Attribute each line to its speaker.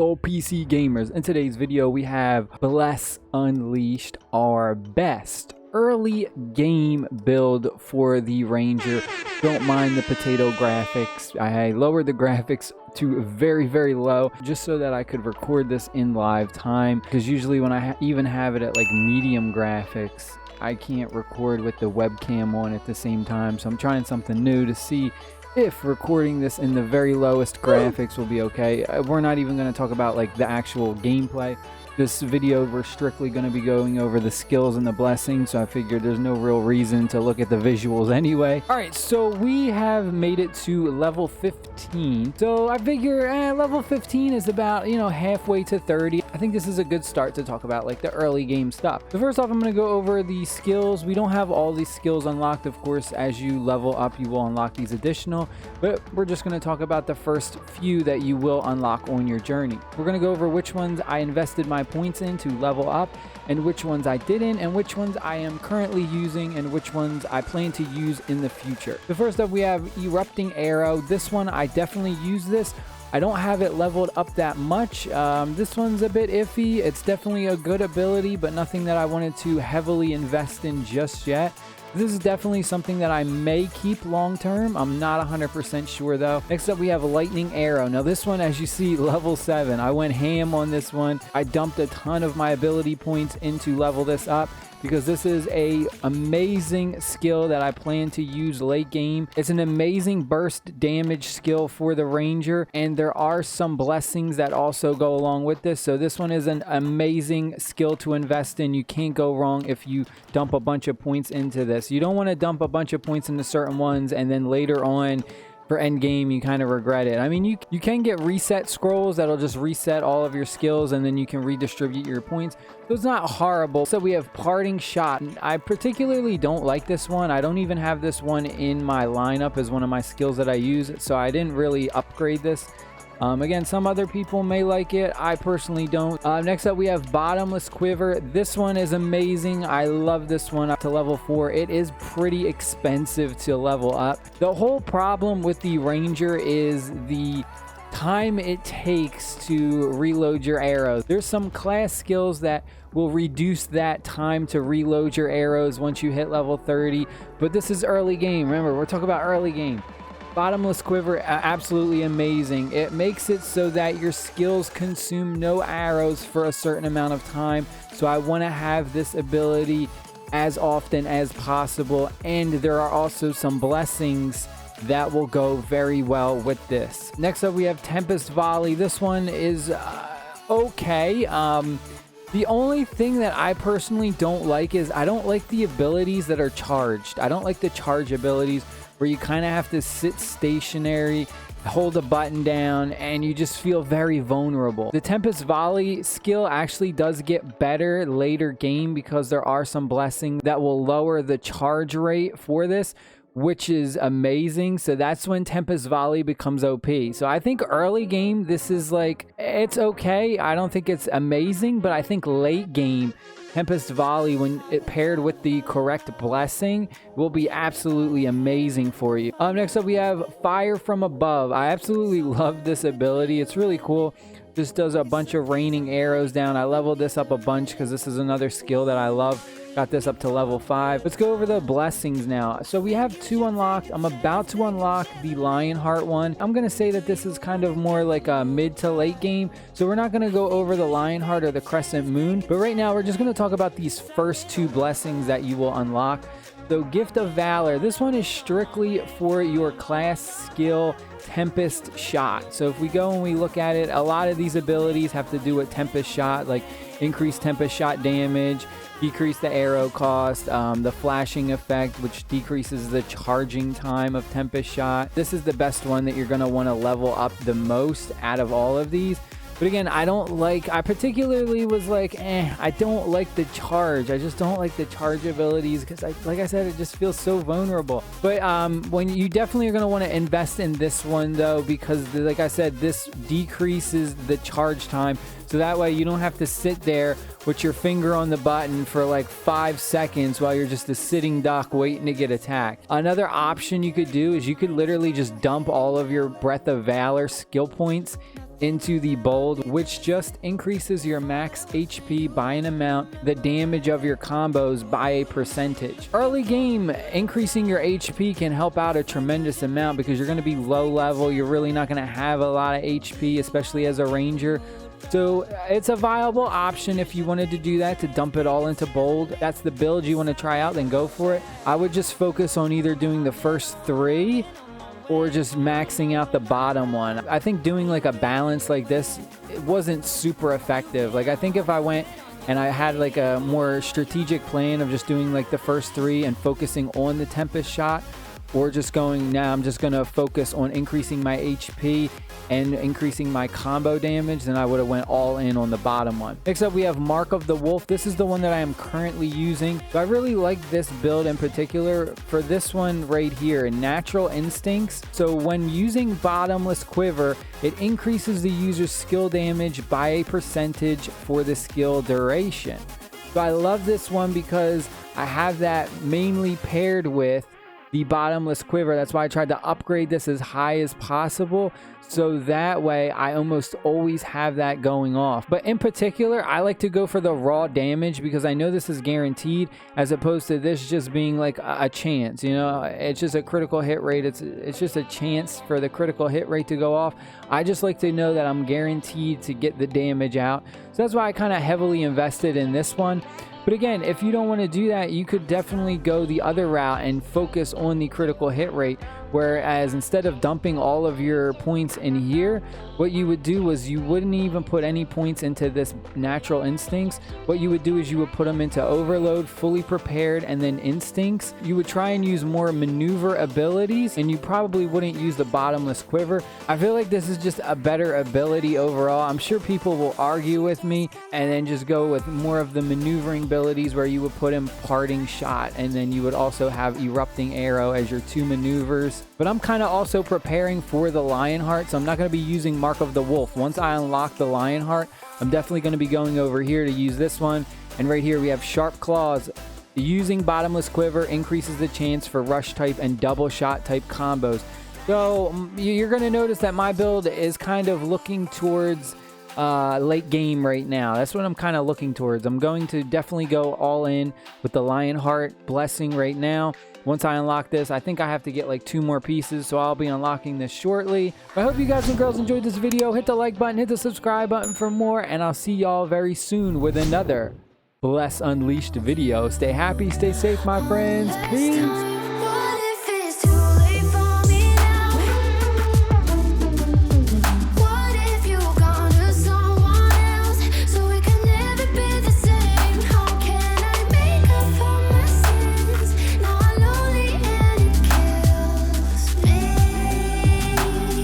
Speaker 1: Hello PC gamers, in today's video we have Bless Unleashed, our best early game build for the Ranger. Don't mind the potato graphics. I lowered the graphics to very low just so that I could record this in live time, because usually when I even have it at like medium graphics, I can't record with the webcam on at the same time. So I'm trying something new to see if recording this in the very lowest graphics will be okay. We're not even going to talk about like the actual gameplay. This video, we're strictly going to be going over the skills and the blessings, so I figured there's no real reason to look at the visuals anyway. Alright, so we have made it to level 15. So I figure level 15 is about, you know, halfway to 30. I think this is a good start to talk about like the early game stuff. So first off, I'm going to go over the skills. We don't have all these skills unlocked. Of course, as you level up, you will unlock these additional, but we're just going to talk about the first few that you will unlock on your journey. We're going to go over which ones I invested my points in to level up, and which ones I didn't, and which ones I am currently using, and which ones I plan to use in the future. So first up, we have Erupting Arrow. This one, I definitely use this. I don't have it leveled up that much. This one's a bit iffy. It's definitely a good ability, but nothing that I wanted to heavily invest in just yet. This is definitely something that I may keep long term. I'm not 100% sure though. Next up, we have Lightning Arrow. Now this one, as you see, level 7. I went ham on this one. I dumped a ton of my ability points into level this up, because this is a amazing skill that I plan to use late game. It's an amazing burst damage skill for the Ranger, and there are some blessings that also go along with this. So this one is an amazing skill to invest in. You can't go wrong if you dump a bunch of points into this. You don't want to dump a bunch of points into certain ones and then later on for end game you kind of regret it. I mean, you can get reset scrolls that'll just reset all of your skills, and then you can redistribute your points. So it's not horrible. So we have Parting Shot. I particularly don't like this one. I don't even have this one in my lineup as one of my skills that I use, so I didn't really upgrade this. Again, some other people may like it. I personally don't. Next up, we have Bottomless Quiver. This one is amazing. I love this one up to level 4. It is pretty expensive to level up. The whole problem with the Ranger is the time it takes to reload your arrows. There's some class skills that will reduce that time to reload your arrows once you hit level 30, but this is early game. Remember, we're talking about early game. Bottomless Quiver, absolutely amazing. It makes it so that your skills consume no arrows for a certain amount of time. So I want to have this ability as often as possible. And there are also some blessings that will go very well with this. Next up, we have Tempest Volley. This one is okay. The only thing that I personally don't like is I don't like the abilities that are charged. I don't like the charge abilities where you kind of have to sit stationary, hold a button down, and you just feel very vulnerable. The Tempest Volley skill actually does get better later game, because there are some blessings that will lower the charge rate for this, which is amazing. So that's when Tempest Volley becomes OP. So I think early game, this is like, it's okay. I don't think it's amazing, but I think late game, Tempest Volley, when it paired with the correct blessing, will be absolutely amazing for you. Next up, we have Fire from Above. I absolutely love this ability. It's really cool. This does a bunch of raining arrows down. I leveled this up a bunch because this is another skill that I love. Got this up to level 5. Let's go over the blessings now. So we have 2 unlocked. I'm about to unlock the Lionheart one. I'm going to say that this is kind of more like a mid to late game. So we're not going to go over the Lionheart or the Crescent Moon. But right now we're just going to talk about these first 2 blessings that you will unlock. So Gift of Valor. This one is strictly for your class skill Tempest Shot. So if we go and we look at it, a lot of these abilities have to do with Tempest Shot, like increase Tempest Shot damage, decrease the arrow cost, the flashing effect, which decreases the charging time of Tempest Shot. This is the best one that you're going to want to level up the most out of all of these. But again, I particularly was like, I don't like the charge. I just don't like the charge abilities, because like I said, it just feels so vulnerable. But when you definitely are going to want to invest in this one though, because like I said, this decreases the charge time. So that way you don't have to sit there with your finger on the button for like 5 seconds while you're just a sitting duck waiting to get attacked. Another option you could do is you could literally just dump all of your Breath of Valor skill points into the bold, which just increases your max HP by an amount, the damage of your combos by a percentage. Early game, increasing your HP can help out a tremendous amount because you're going to be low level. You're really not going to have a lot of HP, especially as a ranger. So it's a viable option if you wanted to do that, to dump it all into bold. That's the build you want to try out, then go for it. I would just focus on either doing the first 3 or just maxing out the bottom one. I think doing like a balance like this, it wasn't super effective. Like I think if I went and I had like a more strategic plan of just doing like the first 3 and focusing on the Tempest shot, or just going, now I'm just gonna focus on increasing my HP and increasing my combo damage, then I would have went all in on the bottom one. Next up, we have Mark of the Wolf. This is the one that I am currently using. So I really like this build in particular for this one right here, Natural Instincts. So when using Bottomless Quiver, it increases the user's skill damage by a percentage for the skill duration. So I love this one because I have that mainly paired with the Bottomless Quiver. That's why I tried to upgrade this as high as possible, so that way I almost always have that going off. But in particular, I like to go for the raw damage because I know this is guaranteed, as opposed to this just being like a chance. You know, it's just a critical hit rate. It's just a chance for the critical hit rate to go off. I just like to know that I'm guaranteed to get the damage out. So that's why I kind of heavily invested in this one. But again, if you don't want to do that, you could definitely go the other route and focus on the critical hit rate. Whereas instead of dumping all of your points in here, what you would do was you wouldn't even put any points into this Natural Instincts. What you would do is you would put them into Overload, Fully Prepared, and then Instincts. You would try and use more maneuver abilities, and you probably wouldn't use the Bottomless Quiver. I feel like this is just a better ability overall. I'm sure people will argue with me and then just go with more of the maneuvering abilities, where you would put in Parting Shot, and then you would also have Erupting Arrow as your 2 maneuvers. But I'm kind of also preparing for the Lionheart, so I'm not going to be using Mark of the Wolf. Once I unlock the Lionheart, I'm definitely going to be going over here to use this one. And right here we have Sharp Claws. Using Bottomless Quiver increases the chance for rush type and double shot type combos. So you're going to notice that my build is kind of looking towards late game right now. That's what I'm kind of looking towards. I'm going to definitely go all in with the Lionheart Blessing right now. Once I unlock this, I think I have to get like 2 more pieces, so I'll be unlocking this shortly. I hope you guys and girls enjoyed this video. Hit the like button, hit the subscribe button for more, and I'll see y'all very soon with another Bless Unleashed video. Stay happy, stay safe, my friends. Peace.